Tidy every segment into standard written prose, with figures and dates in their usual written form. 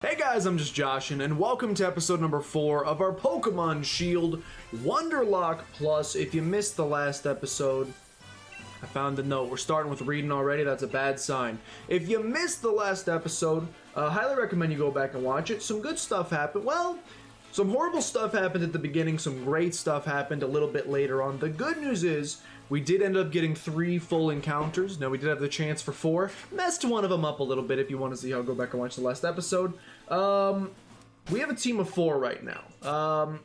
Hey guys, I'm just Joshin, and welcome to episode number 4 of our Pokemon Shield Wonderlocke Plus. If you missed the last episode, I found the note. We're starting with reading already. That's a bad sign. If you missed the last episode, highly recommend you go back and watch it. Some good stuff happened. Well, some horrible stuff happened at the beginning. Some great stuff happened a little bit later on. The good news is we did end up getting 3 full encounters. Now, we did have the chance for 4. Messed one of them up a little bit. If you want to see how, go back and watch the last episode. We have a team of 4 right now.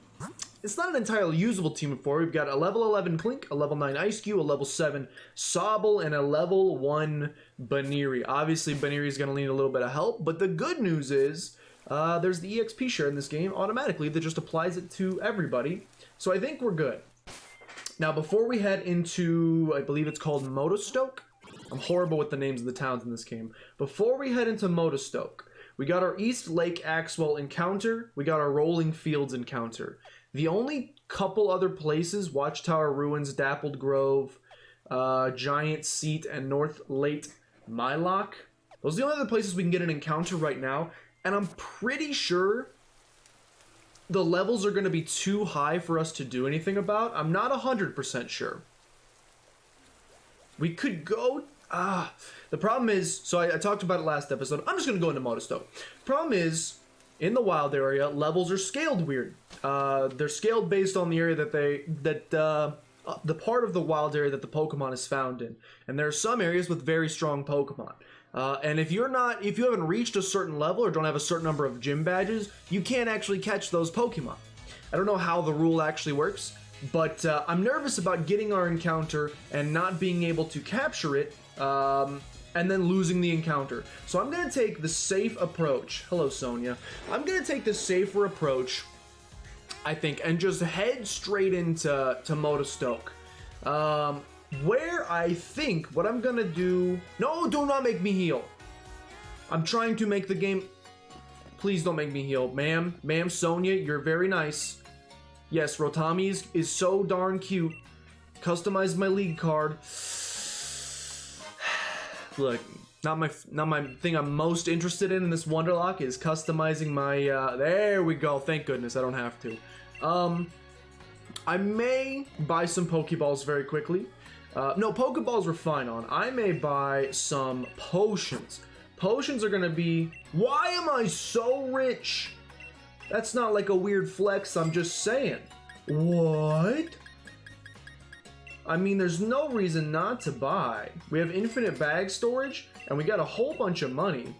It's not an entirely usable team of 4. We've got a level 11 Clink, a level 9 Ice-Q, a level 7 Sobble, and a level 1 Baniri. Obviously, Baniri is going to need a little bit of help, but the good news is there's the EXP share in this game automatically that just applies it to everybody. So I think we're good. Now, before we head into, I believe it's called Motostoke. I'm horrible with the names of the towns in this game. Before we head into Motostoke, we got our East Lake Axwell encounter. We got our Rolling Fields encounter. The only couple other places, Watchtower Ruins, Dappled Grove, Giant Seat, and North Lake Mylock. Those are the only other places we can get an encounter right now. And I'm pretty sure the levels are going to be too high for us to do anything about. I'm not 100% sure. We could go... the problem is... So I talked about it last episode. I'm just going to go into Motostoke. Problem is, in the wild area, levels are scaled weird. They're scaled based on the area that the part of the wild area that the Pokemon is found in. And there are some areas with very strong Pokemon. And if you haven't reached a certain level or don't have a certain number of gym badges, you can't actually catch those Pokemon. I don't know how the rule actually works, but I'm nervous about getting our encounter and not being able to capture it, and then losing the encounter. So I'm going to take the safe approach. Hello, Sonia. I'm going to take the safer approach, I think, and just head straight into Motostoke. Where I think what I'm gonna do... No, do not make me heal. I'm trying to make the game... Please don't make me heal. Ma'am, Sonia, you're very nice. Yes, Rotami is so darn cute. Customize my league card. Look, not my thing I'm most interested in this Wonderlocke is customizing my... there we go. Thank goodness I don't have to. I may buy some Pokeballs very quickly. No, Pokeballs we're fine on. I may buy some potions. Potions are gonna be... Why am I so rich? That's not like a weird flex, I'm just saying. What? I mean, there's no reason not to buy. We have infinite bag storage, and we got a whole bunch of money.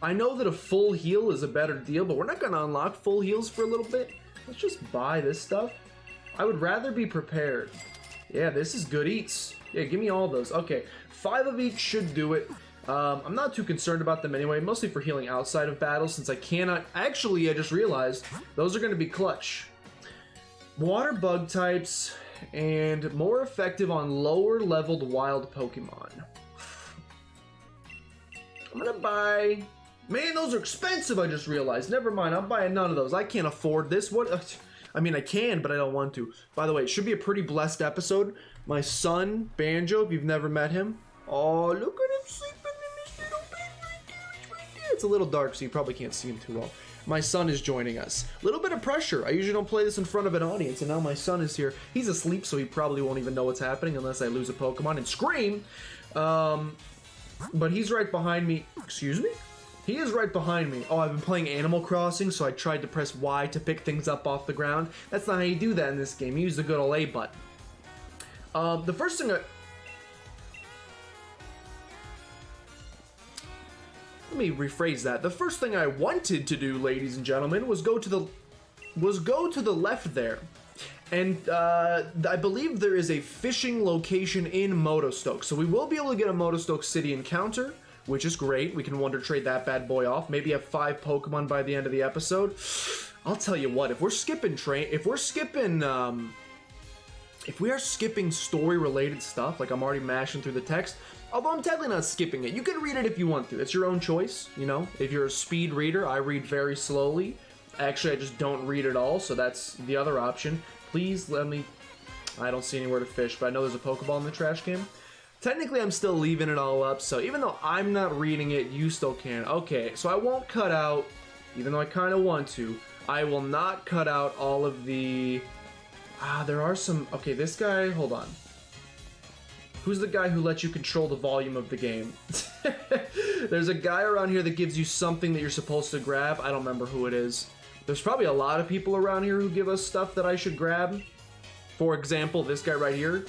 I know that a full heal is a better deal, but we're not gonna unlock full heals for a little bit. Let's just buy this stuff. I would rather be prepared. Yeah, this is good eats. Yeah, give me all those. Okay, 5 of each should do it. I'm not too concerned about them anyway, mostly for healing outside of battle since I cannot... Actually, I just realized those are going to be clutch. Water bug types and more effective on lower leveled wild Pokemon. I'm going to buy... Man, those are expensive, I just realized. Never mind, I'm buying none of those. I can't afford this. What... I mean, I can, but I don't want to. By the way, it should be a pretty blessed episode. My son, Banjo, if you've never met him. Oh, look at him sleeping in this little bed right there. It's right there. It's a little dark, so you probably can't see him too well. My son is joining us. A little bit of pressure. I usually don't play this in front of an audience, and now my son is here. He's asleep, so he probably won't even know what's happening unless I lose a Pokemon and scream. But he's right behind me. Excuse me? He is right behind me. Oh, I've been playing Animal Crossing, so I tried to press Y to pick things up off the ground. That's not how you do that in this game. You use the good old A button. The first thing Let me rephrase that. The first thing I wanted to do, ladies and gentlemen, was go to the left there. And I believe there is a fishing location in Motostoke. So we will be able to get a Motostoke City encounter, which is great. We can Wonder Trade that bad boy off. Maybe have 5 Pokemon by the end of the episode. I'll tell you what, if we are skipping story-related stuff, like I'm already mashing through the text, although I'm technically not skipping it. You can read it if you want to. It's your own choice, you know? If you're a speed reader, I read very slowly. Actually, I just don't read at all, so that's the other option. Please let me... I don't see anywhere to fish, but I know there's a Pokeball in the trash can. Technically, I'm still leaving it all up, so even though I'm not reading it, you still can. Okay, so I won't cut out, even though I kind of want to, I will not cut out all of the... there are some... Okay, this guy, hold on. Who's the guy who lets you control the volume of the game? There's a guy around here that gives you something that you're supposed to grab. I don't remember who it is. There's probably a lot of people around here who give us stuff that I should grab. For example, this guy right here.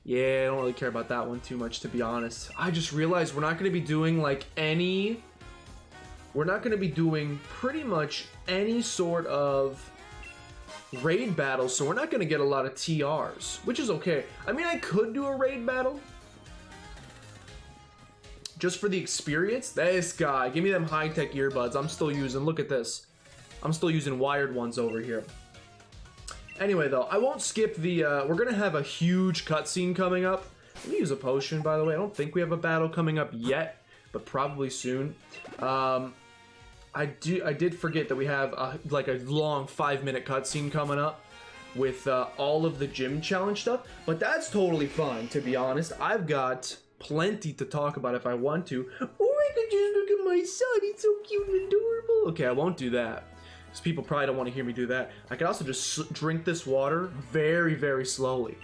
Yeah, I don't really care about that one too much, to be honest. I just realized we're not going to be doing like any... We're not going to be doing pretty much any sort of raid battles, so we're not going to get a lot of TRs, which is okay. I mean, I could do a raid battle. Just for the experience. This guy, give me them high-tech earbuds. I'm still using, look at this. I'm still using wired ones over here. Anyway, though, I won't skip the, we're gonna have a huge cutscene coming up. Let me use a potion, by the way. I don't think we have a battle coming up yet, but probably soon. I did forget that we have like a long 5-minute cutscene coming up with all of the gym challenge stuff, but that's totally fine, to be honest. I've got plenty to talk about if I want to. Oh, I could just look at my son. He's so cute and adorable. Okay, I won't do that, because people probably don't want to hear me do that. I could also just drink this water very, very slowly.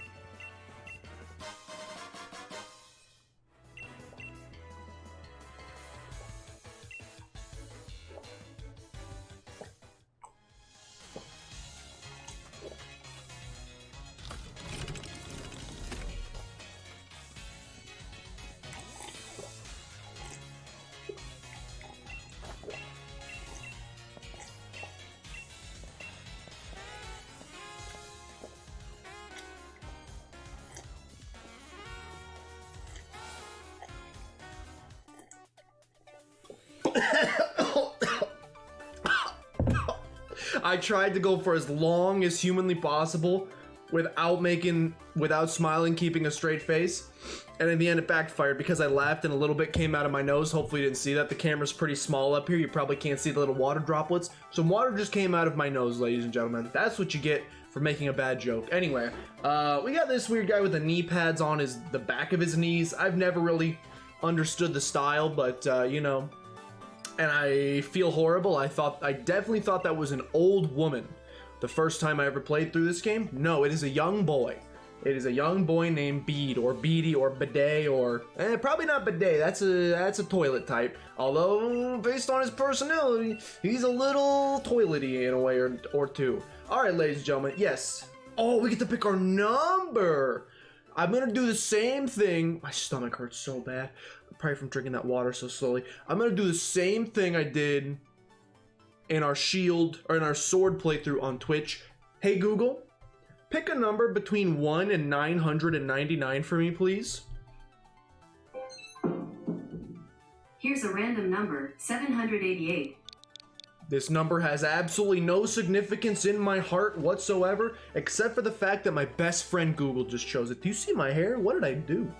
I tried to go for as long as humanly possible without smiling, keeping a straight face. And in the end, it backfired because I laughed and a little bit came out of my nose. Hopefully you didn't see that. The camera's pretty small up here. You probably can't see the little water droplets. Some water just came out of my nose, ladies and gentlemen. That's what you get for making a bad joke. Anyway, we got this weird guy with the knee pads on the back of his knees. I've never really understood the style, but, you know... And I feel horrible. I definitely thought that was an old woman the first time I ever played through this game. No, it is a young boy. It is a young boy named Bede, or Beady, or Bidet, or... probably not Bidet, that's a toilet type. Although, based on his personality, he's a little toilety in a way or two. Alright, ladies and gentlemen, yes. Oh, we get to pick our number! I'm gonna do the same thing. My stomach hurts so bad. Probably from drinking that water so slowly. I'm gonna do the same thing I did in our shield, or in our sword playthrough on Twitch. Hey Google, pick a number between 1 and 999 for me, please. Here's a random number, 788. This number has absolutely no significance in my heart whatsoever, except for the fact that my best friend Google just chose it. Do you see my hair? What did I do?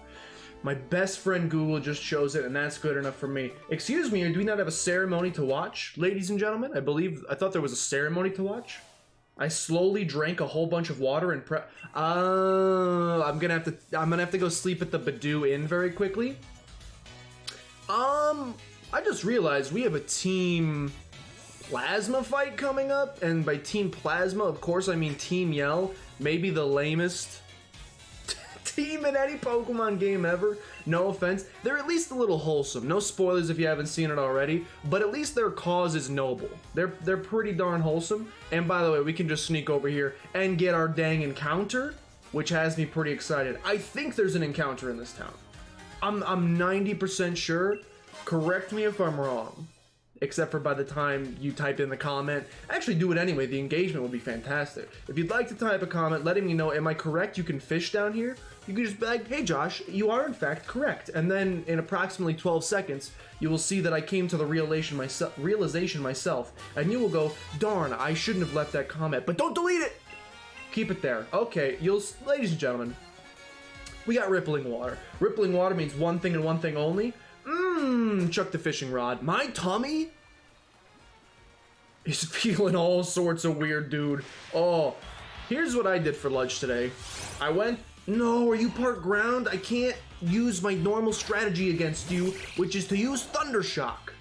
My best friend Google just chose it, and that's good enough for me. Excuse me, do we not have a ceremony to watch, ladies and gentlemen? I thought there was a ceremony to watch. I slowly drank a whole bunch of water and I'm gonna have to go sleep at the Badoo Inn very quickly. I just realized we have a Team Plasma fight coming up, and by Team Plasma, of course, I mean Team Yell, maybe the lamest team in any Pokemon game ever. No offense. They're at least a little wholesome. No spoilers if you haven't seen it already, but at least their cause is noble. They're pretty darn wholesome. And by the way, we can just sneak over here and get our dang encounter, which has me pretty excited. I think there's an encounter in this town. I'm 90% sure. Correct me if I'm wrong. Except for by the time you typed in the comment. Actually, do it anyway. The engagement would be fantastic. If you'd like to type a comment letting me know, am I correct? You can fish down here. You can just be like, hey Josh, you are in fact correct. And then in approximately 12 seconds, you will see that I came to the realization myself. And you will go, darn, I shouldn't have left that comment. But don't delete it! Keep it there. Okay, ladies and gentlemen, we got Rippling Water. Rippling Water means one thing and one thing only. Chuck the fishing rod. My tummy is feeling all sorts of weird, dude. Oh, here's what I did for lunch today. I went No, are you part ground? I can't use my normal strategy against you, which is to use Thunder Shock.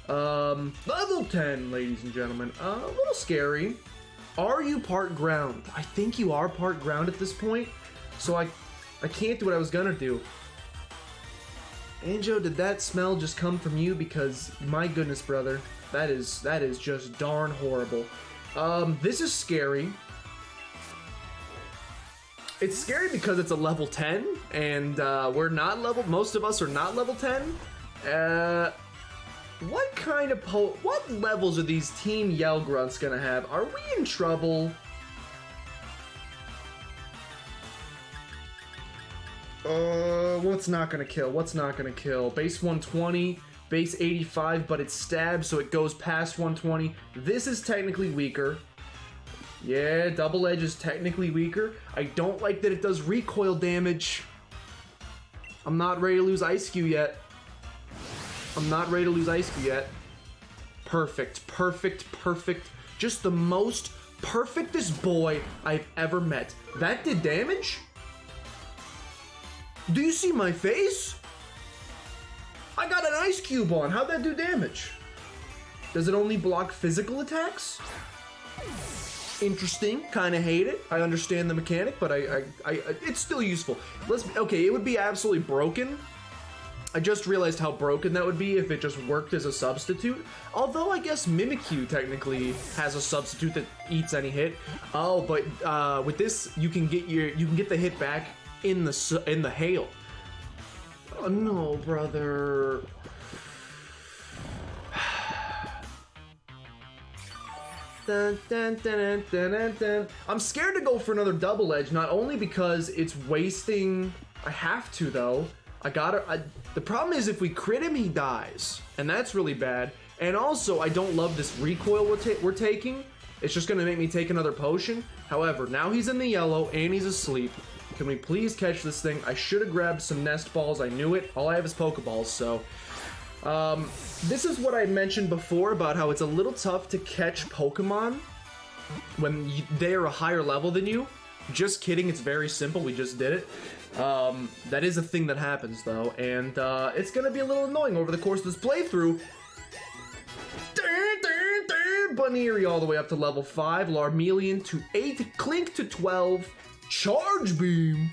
Level 10, ladies and gentlemen. A little scary. Are you part ground? I think you are part ground at this point, so I can't do what I was gonna do. Anjo, did that smell just come from you? Because, my goodness, brother, that is just darn horrible. This is scary. It's scary because it's a level 10, and we're not level. Most of us are not level 10. What levels are these Team Yell Grunts gonna have? Are we in trouble? What's not gonna kill? What's not gonna kill? Base 120, base 85, but it's stabbed, so it goes past 120. This is technically weaker. Yeah, Double Edge is technically weaker. I don't like that it does recoil damage. I'm not ready to lose Ice Cube yet. I'm not ready to lose Ice Cube yet. Perfect, perfect, perfect. Just the most perfectest boy I've ever met. That did damage? Do you see my face? I got an Ice Cube on. How'd that do damage? Does it only block physical attacks? Interesting. Kind of hate it. I understand the mechanic, but it's still useful. Okay, it would be absolutely broken. I just realized how broken that would be if it just worked as a substitute. Although I guess Mimikyu technically has a substitute that eats any hit. Oh, but with this you can get the hit back in the hail. Oh no, brother. Dun, dun, dun, dun, dun, dun. I'm scared to go for another Double Edge, not only because it's wasting. I have to though. The problem is if we crit him, he dies, and that's really bad. And also, I don't love this recoil we're taking. It's just gonna make me take another potion. However, now he's in the yellow and he's asleep. Can we please catch this thing? I should have grabbed some nest balls. I knew it. All I have is Pokeballs, so. This is what I mentioned before about how it's a little tough to catch Pokemon when they are a higher level than you. Just kidding, it's very simple, we just did it. That is a thing that happens though, and it's gonna be a little annoying over the course of this playthrough. Buneary all the way up to level 5, Larmeleon to 8, Clink to 12, Charge Beam.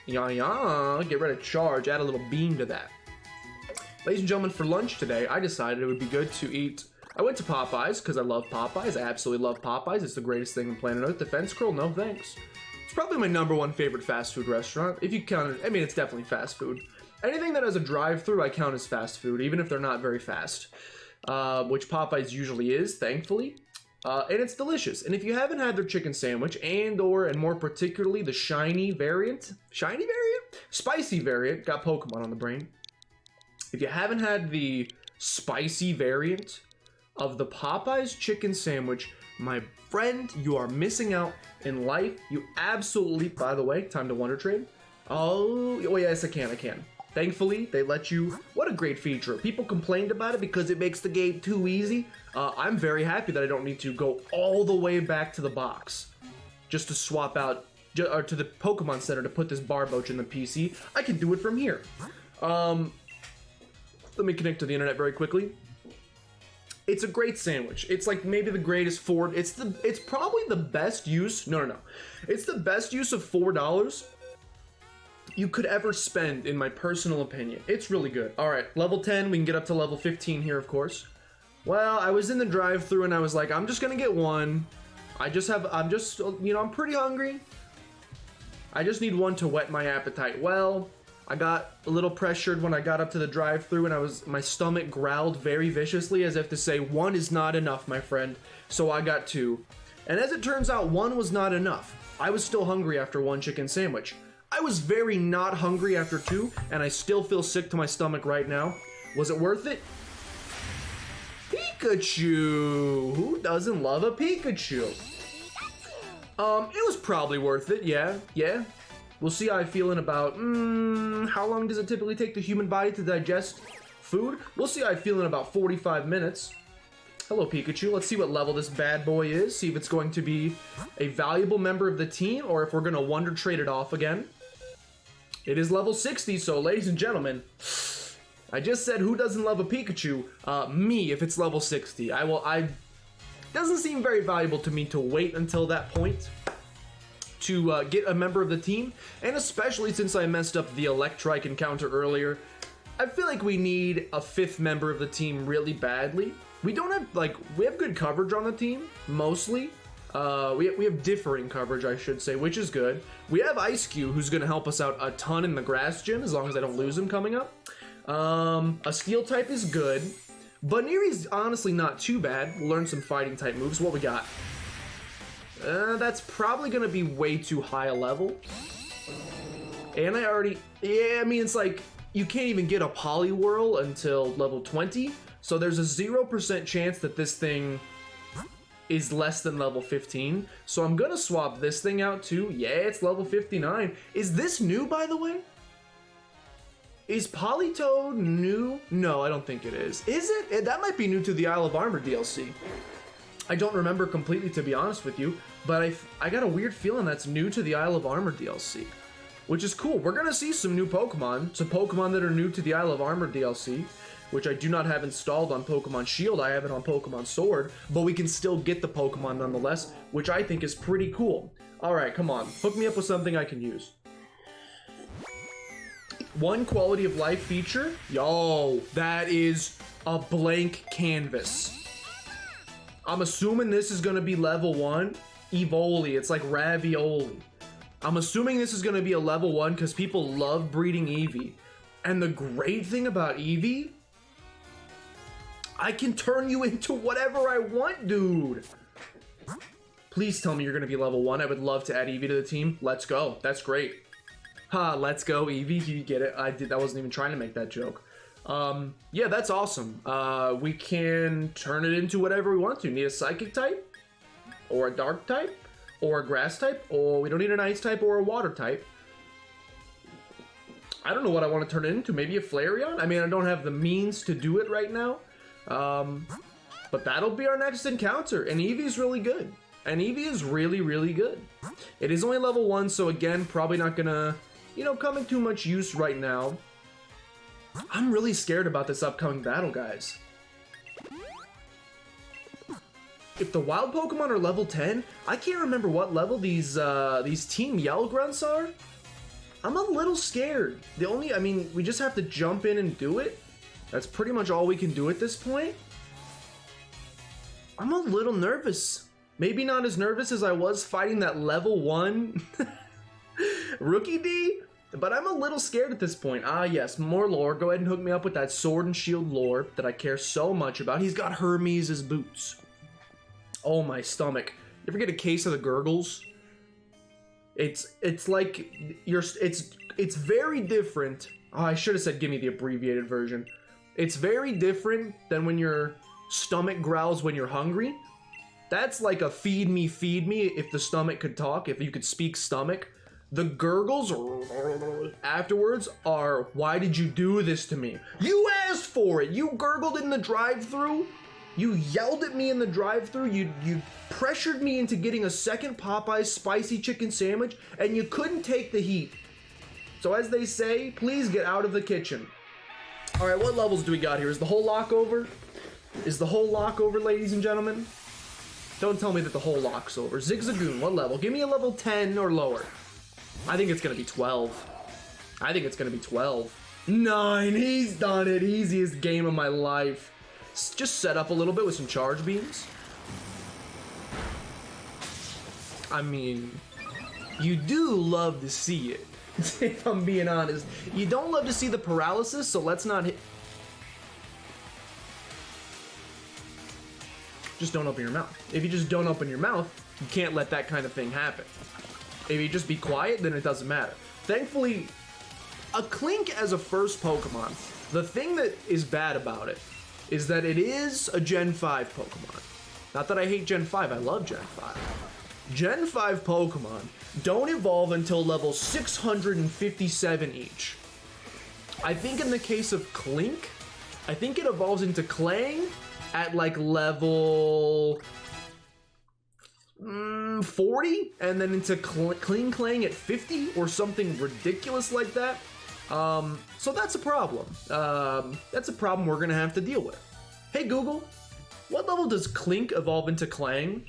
Yeah, get rid of Charge, add a little beam to that. Ladies and gentlemen, for lunch today, I decided it would be good to eat. I went to Popeyes because I love Popeyes. I absolutely love Popeyes. It's the greatest thing on planet Earth. Defense Curl, no thanks. It's probably my #1 favorite fast food restaurant. If you count it, I mean, it's definitely fast food. Anything that has a drive-through, I count as fast food, even if they're not very fast. Which Popeyes usually is, thankfully. And it's delicious. And if you haven't had their chicken sandwich, and more particularly the spicy variant, got Pokemon on the brain. If you haven't had the spicy variant of the Popeyes chicken sandwich, my friend, you are missing out in life. You absolutely, by the way, time to Wonder Trade. Oh yes, I can. Thankfully, they let you. What a great feature. People complained about it because it makes the game too easy. I'm very happy that I don't need to go all the way back to the box just to swap out, or to the Pokemon Center to put this Barboach in the PC. I can do it from here. Let me connect to the internet very quickly. It's a great sandwich. It's like maybe the greatest it's probably the best use. No. It's the best use of $4 you could ever spend, in my personal opinion. It's really good. All right, level 10. We can get up to level 15 here, of course. Well, I was in the drive-thru and I was like, I'm just gonna get one. I'm pretty hungry. I just need one to whet my appetite. Well, I got a little pressured when I got up to the drive-thru and my stomach growled very viciously as if to say, one is not enough, my friend. So I got 2. And as it turns out, 1 was not enough. I was still hungry after 1 chicken sandwich. I was very not hungry after 2, and I still feel sick to my stomach right now. Was it worth it? Pikachu! Who doesn't love a Pikachu? It was probably worth it, yeah. We'll see how I feel in about, how long does it typically take the human body to digest food? We'll see how I feel in about 45 minutes. Hello, Pikachu. Let's see what level this bad boy is. See if it's going to be a valuable member of the team or if we're going to Wonder Trade it off again. It is level 60, so ladies and gentlemen, I just said who doesn't love a Pikachu? Me, if it's level 60. Doesn't seem very valuable to me to wait until that point to get a member of the team, and especially since I messed up the Electrike encounter earlier, I feel like we need a 5th member of the team really badly. We don't have, we have good coverage on the team, mostly. We have differing coverage, I should say, which is good. We have Ice Cube, who's going to help us out a ton in the grass gym, as long as I don't lose him coming up. A Steel type is good. Baneri's honestly not too bad. We'll learn some fighting type moves. What we got? That's probably going to be way too high a level. And it's like, you can't even get a Poliwhirl until level 20. So there's a 0% chance that this thing is less than level 15. So I'm going to swap this thing out too. Yeah, it's level 59. Is this new, by the way? Is Politoed new? No, I don't think it is. Is it? That might be new to the Isle of Armor DLC. I don't remember completely, to be honest with you, but I got a weird feeling that's new to the Isle of Armor DLC, which is cool. We're gonna see some new Pokemon, some Pokemon that are new to the Isle of Armor DLC, which I do not have installed on Pokemon Shield. I have it on Pokemon Sword, but we can still get the Pokemon nonetheless, which I think is pretty cool. All right, come on, hook me up with something I can use. One quality of life feature. Yo, that is a blank canvas. I'm assuming this is gonna be level 1. Evoli, it's like ravioli. I'm assuming this is gonna be a level 1 because people love breeding Eevee. And the great thing about Eevee, I can turn you into whatever I want, dude. Please tell me you're gonna be level 1. I would love to add Eevee to the team. Let's go, that's great. Ha, let's go, Eevee, you get it. I wasn't even trying to make that joke. Yeah, that's awesome. We can turn it into whatever we want to. Need a psychic type, or a dark type, or a grass type, or we don't need an ice type or a water type. I don't know what I want to turn it into. Maybe a Flareon? I mean, I don't have the means to do it right now. But that'll be our next encounter. And Eevee's really good. And Eevee is really, really good. It is only level 1, so again, probably not gonna, come in too much use right now. I'm really scared about this upcoming battle, guys. If the wild Pokemon are level 10, I can't remember what level these Team Yell Grunts are. I'm a little scared. We just have to jump in and do it. That's pretty much all we can do at this point. I'm a little nervous. Maybe not as nervous as I was fighting that level 1 Rookie D, but I'm a little scared at this point. Ah, yes, more lore. Go ahead and hook me up with that Sword and Shield lore that I care so much about. He's got Hermes' boots. Oh, my stomach. You ever get a case of the gurgles? It's like it's very different. Oh, I should have said give me the abbreviated version. It's very different than when your stomach growls when you're hungry. That's like a feed me if the stomach could talk, if you could speak stomach. The gurgles afterwards are, why did you do this to me? You asked for it. You gurgled in the drive-thru. You yelled at me in the drive-thru. You pressured me into getting a second Popeye's spicy chicken sandwich, and you couldn't take the heat. So as they say, please get out of the kitchen. All right, what levels do we got here? Is the whole lock over? Is the whole lock over, ladies and gentlemen? Don't tell me that the whole lock's over. Zigzagoon, what level? Give me a level 10 or lower. I think it's gonna be 12. I think it's gonna be 12. 9, he's done it. Easiest game of my life. Just set up a little bit with some charge beams. I mean, you do love to see it, if I'm being honest. You don't love to see the paralysis, so let's not hit. Just don't open your mouth. If you just don't open your mouth, you can't let that kind of thing happen. If you just be quiet, then it doesn't matter. Thankfully, a Clink as a first Pokemon, the thing that is bad about it is that it is a Gen 5 Pokemon. Not that I hate Gen 5, I love Gen 5. Gen 5 Pokemon don't evolve until level 657 each. I think in the case of Clink, I think it evolves into Clang at like level 40, and then into Kling Klang at 50 or something ridiculous like that. So that's a problem. That's a problem we're gonna have to deal with. Hey Google, what level does Clink evolve into Clang?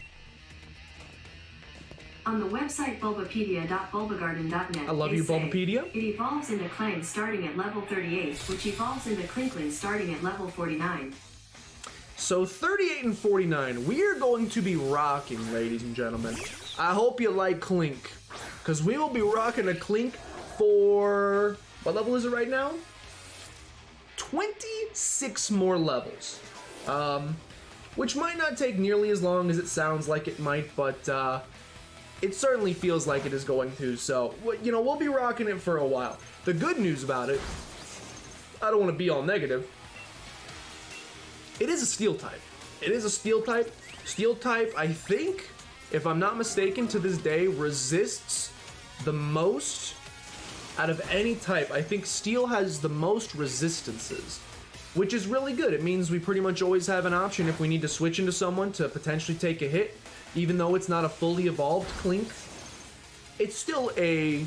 On the website bulbapedia.bulbagarden.net, I love you, Bulbapedia. It evolves into Clang starting at level 38, which evolves into Klinkling starting at level 49. So 38 and 49, we are going to be rocking, ladies and gentlemen. I hope you like Clink, because we will be rocking a Clink for, what level is it right now? 26 more levels. Which might not take nearly as long as it sounds like it might, but it certainly feels like it is going to, so, you know, we'll be rocking it for a while. The good news about it, I don't want to be all negative, it is a steel type. It is a steel type. Steel type, I think, if I'm not mistaken, to this day, resists the most out of any type. I think steel has the most resistances, which is really good. It means we pretty much always have an option if we need to switch into someone to potentially take a hit, even though it's not a fully evolved Clink. It's still a,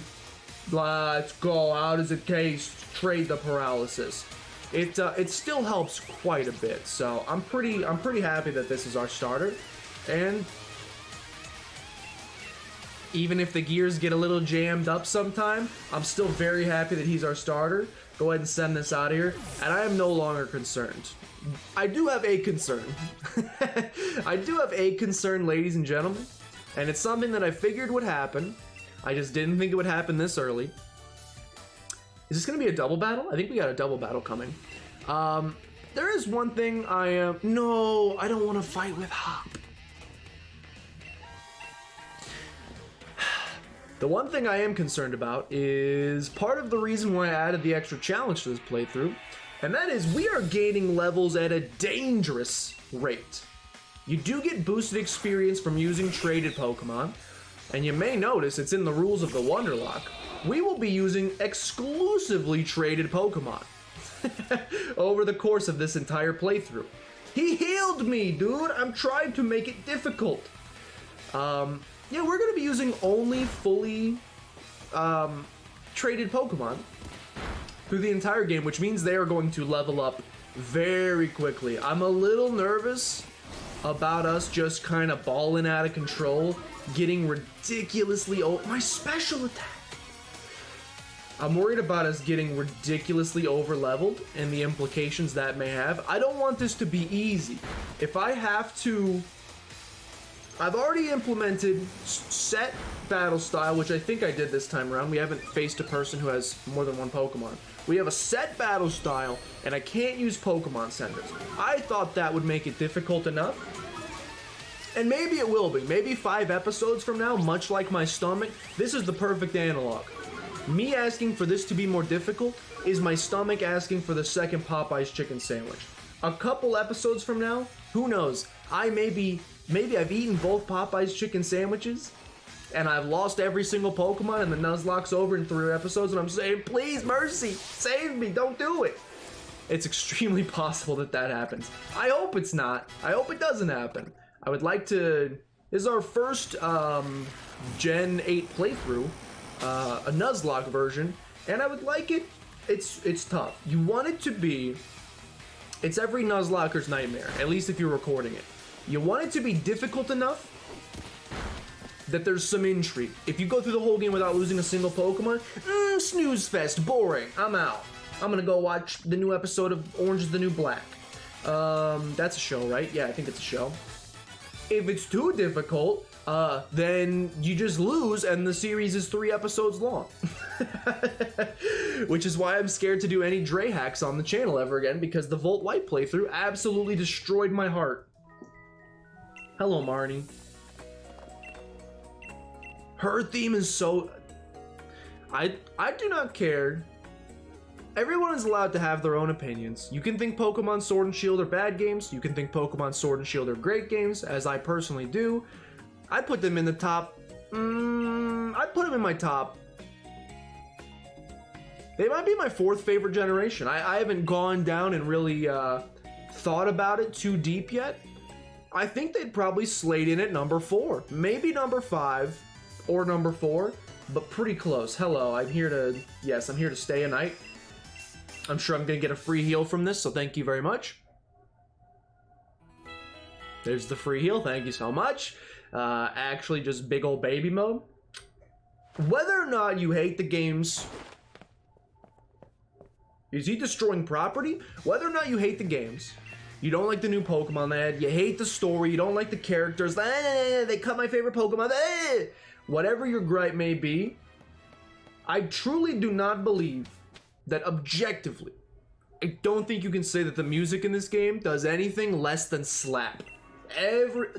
let's go out as a case, trade the paralysis. It still helps quite a bit, so I'm pretty happy that this is our starter. And even if the gears get a little jammed up sometime, I'm still very happy that he's our starter. Go ahead and send this out of here, and I am no longer concerned. I do have a concern. I do have a concern, ladies and gentlemen, and it's something that I figured would happen. I just didn't think it would happen this early. Is this going to be a double battle? I think we got a double battle coming. There is one thing I am... No, I don't want to fight with Hop. The one thing I am concerned about is part of the reason why I added the extra challenge to this playthrough, and that is we are gaining levels at a dangerous rate. You do get boosted experience from using traded Pokemon, and you may notice it's in the rules of the Wonderlocke. We will be using exclusively traded Pokemon over the course of this entire playthrough. He healed me, dude! I'm trying to make it difficult. Yeah, we're going to be using only fully traded Pokemon through the entire game, which means they are going to level up very quickly. I'm a little nervous about us just kind of balling out of control, getting ridiculously my special attack. I'm worried about us getting ridiculously over-leveled and the implications that may have. I don't want this to be easy. If I have to... I've already implemented set battle style, which I think I did this time around. We haven't faced a person who has more than one Pokemon. We have a set battle style, and I can't use Pokemon Centers. I thought that would make it difficult enough. And maybe it will be. Maybe 5 episodes from now, much like my stomach, this is the perfect analog. Me asking for this to be more difficult is my stomach asking for the second Popeye's chicken sandwich. A couple episodes from now, who knows? Maybe I've eaten both Popeye's chicken sandwiches, and I've lost every single Pokemon, and the Nuzlocke's over in 3 episodes, and I'm saying, please, mercy, save me, don't do it. It's extremely possible that that happens. I hope it's not. I hope it doesn't happen. I would like to... This is our first Gen 8 playthrough, a Nuzlocke version, and I would like it. It's tough. You want it to be... It's every Nuzlocker's nightmare, at least if you're recording it. You want it to be difficult enough that there's some intrigue. If you go through the whole game without losing a single Pokemon, snooze fest, boring, I'm out. I'm gonna go watch the new episode of Orange is the New Black. That's a show, right? Yeah, I think it's a show. If it's too difficult, then you just lose and the series is 3 episodes long. Which is why I'm scared to do any Dre hacks on the channel ever again, because the Volt White playthrough absolutely destroyed my heart. Hello, Marnie. Her theme is so... I do not care. Everyone is allowed to have their own opinions. You can think Pokemon Sword and Shield are bad games. You can think Pokemon Sword and Shield are great games, as I personally do. I put them in the top... I put them in my top... They might be my 4th favorite generation. I haven't gone down and really thought about it too deep yet. I think they'd probably slate in at number 4. Maybe number 5 or number 4, but pretty close. Hello, I'm here to stay a night. I'm sure I'm gonna get a free heal from this, so thank you very much. There's the free heal, thank you so much. Actually just big old baby mode. Whether or not you hate the games... Is he destroying property? Whether or not you hate the games, you don't like the new Pokemon they had, you hate the story, you don't like the characters, they cut my favorite Pokemon, whatever your gripe may be, I truly do not believe that objectively, I don't think you can say that the music in this game does anything less than slap.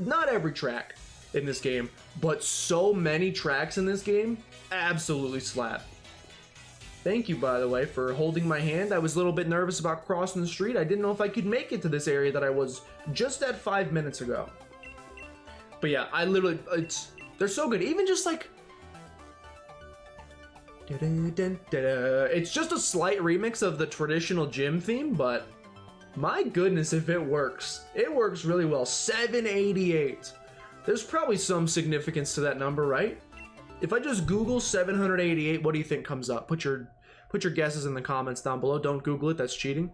Not every track in this game, but so many tracks in this game absolutely slap. Thank you, by the way, for holding my hand. I was a little bit nervous about crossing the street. I didn't know if I could make it to this area that I was just at 5 minutes ago. But yeah, I literally, they're so good. Even just like, it's just a slight remix of the traditional gym theme, but my goodness, if it works. It works really well. 788. There's probably some significance to that number, right? If I just Google 788, what do you think comes up? Put your guesses in the comments down below. Don't Google it, that's cheating.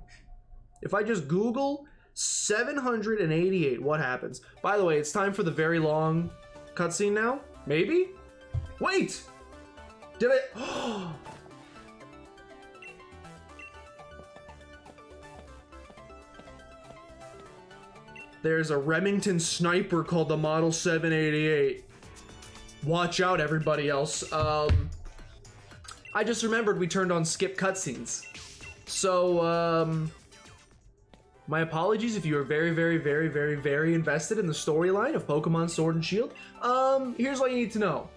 If I just Google 788, what happens? By the way, it's time for the very long cutscene now. Maybe? Wait! Did I... There's a Remington sniper called the Model 788. Watch out, everybody else. I just remembered we turned on skip cutscenes. So, my apologies if you are very, very, very, very, very invested in the storyline of Pokemon Sword and Shield. Here's what you need to know.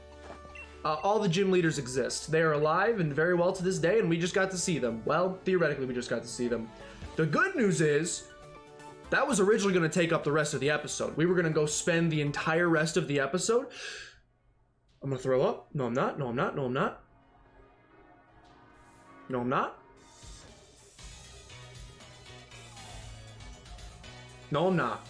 All the gym leaders exist. They are alive and very well to this day, and we just got to see them. Well, theoretically, we just got to see them. The good news is, that was originally going to take up the rest of the episode. We were going to go spend the entire rest of the episode. I'm going to throw up. No, I'm not. No, I'm not. No, I'm not. No, I'm not. No, I'm not.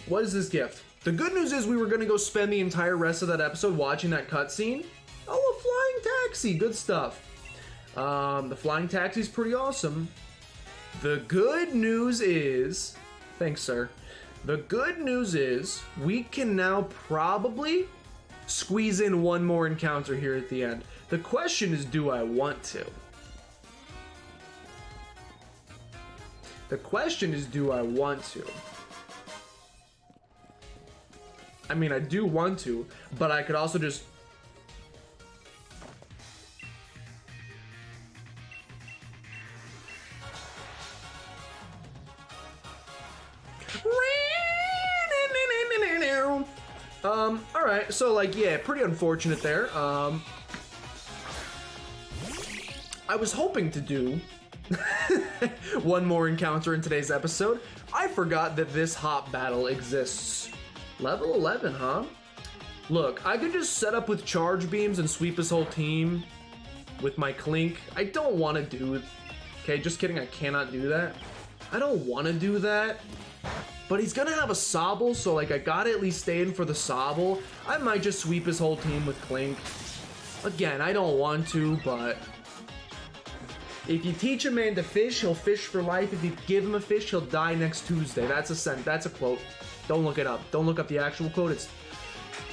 What is this gift? The good news is we were going to go spend the entire rest of that episode watching that cutscene. Oh, a flying taxi. Good stuff. The flying taxi is pretty awesome. The good news is... Thanks, sir. The good news is we can now probably squeeze in one more encounter here at the end. The question is, do I want to? The question is, do I want to? I mean, I do want to, but I could also just... Alright, so like, yeah, pretty unfortunate there. I was hoping to do one more encounter in today's episode. I forgot that this hop battle exists. Level 11, huh? Look, I could just set up with charge beams and sweep his whole team with my Clink. I don't want to do it. Okay, just kidding, I cannot do that. I don't want to do that. But he's gonna have a Sobble, so like I gotta at least stay in for the Sobble. I might just sweep his whole team with Clink. Again, I don't want to, but if you teach a man to fish, he'll fish for life. If you give him a fish, he'll die next Tuesday. That's a quote. Don't look it up. Don't look up the actual quote. It's,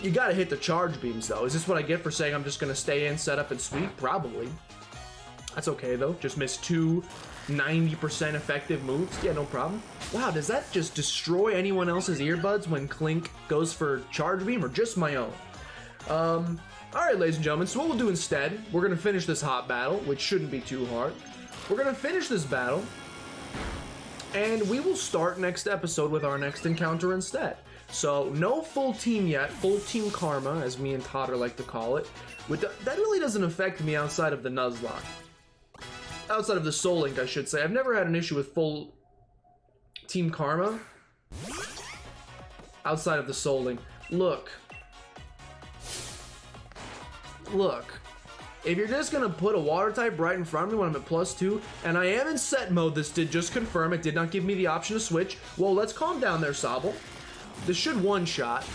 you gotta hit the charge beams though. Is this what I get for saying I'm just gonna stay in, set up, and sweep? Probably. That's okay though. Just missed 2 90% effective moves. Yeah, no problem. Wow, does that just destroy anyone else's earbuds when Clink goes for charge beam, or just my own? Alright, ladies and gentlemen, so what we'll do instead, we're gonna finish this hot battle, which shouldn't be too hard. We're gonna finish this battle, and we will start next episode with our next encounter instead. So, no full team yet, full team karma, as me and Totter like to call it. That really doesn't affect me outside of the Nuzlocke. Outside of the Soul Link, I should say. I've never had an issue with full team karma. Outside of the Soul Link. Look. If you're just gonna put a water type right in front of me when I'm at +2, and I am in set mode, this did just confirm, it did not give me the option to switch. Well, let's calm down there, Sobble. This should one-shot.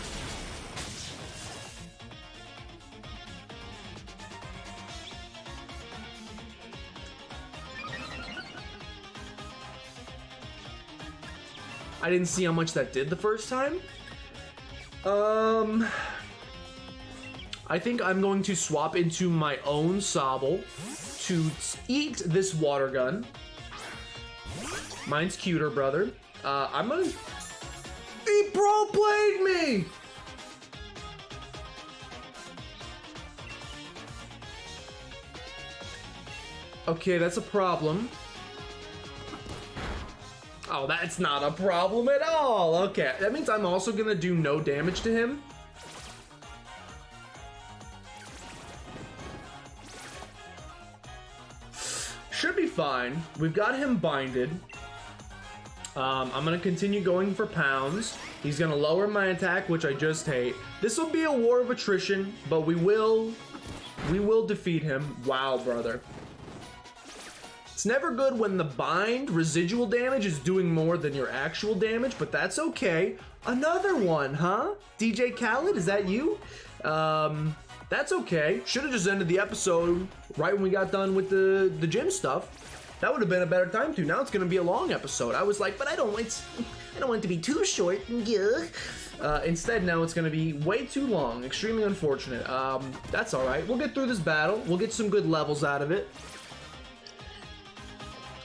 I didn't see how much that did the first time. I think I'm going to swap into my own Sobble to eat this water gun. Mine's cuter, brother. I'm gonna... He pro-played me! Okay, that's a problem. Oh, that's not a problem at all. Okay, that means I'm also gonna do no damage to him. Should be fine. We've got him binded. I'm gonna continue going for pounds. He's gonna lower my attack, which I just hate. This will be a war of attrition, but we will defeat him. Wow, brother. It's never good when the bind residual damage is doing more than your actual damage, but that's okay. Another one, huh? DJ Khaled, is that you? That's okay. Should have just ended the episode right when we got done with the gym stuff. That would have been a better time to. Now it's gonna be a long episode. I was like, but I don't want it to be too short. Instead, now it's gonna be way too long. Extremely unfortunate. That's all right. We'll get through this battle. We'll get some good levels out of it.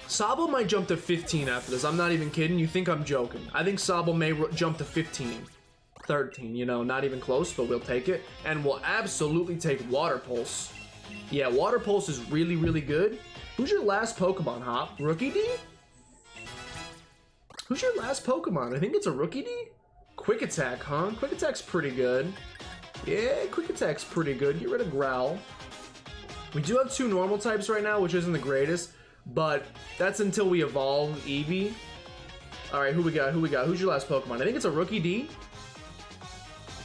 Sobble might jump to 15 after this. I'm not even kidding. You think I'm joking. I think Sobble may jump to 15. 13, you know, not even close, but we'll take it. And we'll absolutely take Water Pulse. Yeah, Water Pulse is really, really good. Who's your last Pokemon, Hop? Rookie D? Who's your last Pokemon? I think it's a Rookie D? Quick Attack, huh? Quick Attack's pretty good. Yeah, Quick Attack's pretty good. Get rid of Growl. We do have 2 normal types right now, which isn't the greatest. But that's until we evolve Eevee. Alright, who we got? Who's your last Pokemon? I think it's a Rookie D.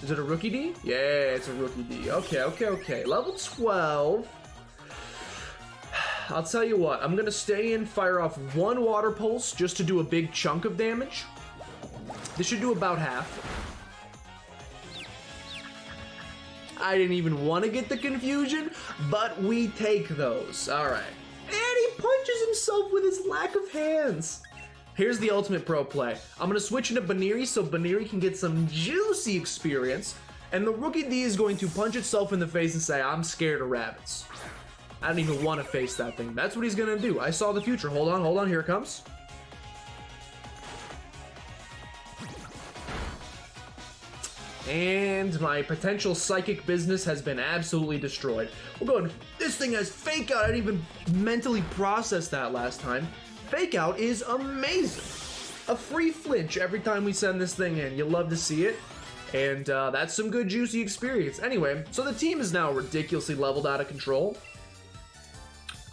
Is it a Rookie D? Yeah, it's a Rookie D. Okay. Level 12. I'll tell you what. I'm going to stay in, fire off 1 Water Pulse just to do a big chunk of damage. This should do about half. I didn't even want to get the confusion, but we take those. Alright. And he punches himself with his lack of hands. Here's the ultimate pro play. I'm going to switch into Baniri so Baniri can get some juicy experience. And the Rookie D is going to punch itself in the face and say, I'm scared of rabbits. I don't even want to face that thing. That's what he's going to do. I saw the future. Hold on. Here it comes. And my potential psychic business has been absolutely destroyed. We're going, this thing has Fake Out. I didn't even mentally process that last time. Fake Out is amazing. A free flinch every time we send this thing in. You'll love to see it. And that's some good juicy experience. Anyway, so the team is now ridiculously leveled out of control.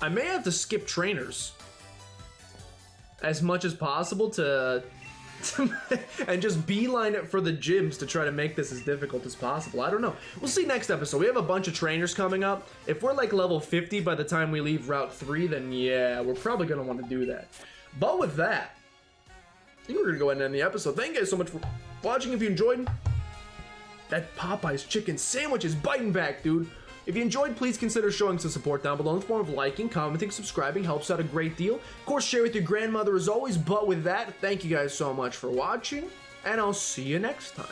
I may have to skip trainers as much as possible to and just beeline it for the gyms to try to make this as difficult as possible. I don't know. We'll see next episode. We have a bunch of trainers coming up. If we're like level 50 by the time we leave Route 3, then yeah, we're probably going to want to do that. But with that, I think we're going to go ahead and end the episode. Thank you guys so much for watching. If you enjoyed, that Popeye's chicken sandwich is biting back, dude. If you enjoyed, please consider showing some support down below in the form of liking, commenting, subscribing. Helps out a great deal. Of course, share with your grandmother as always. But with that, thank you guys so much for watching, and I'll see you next time.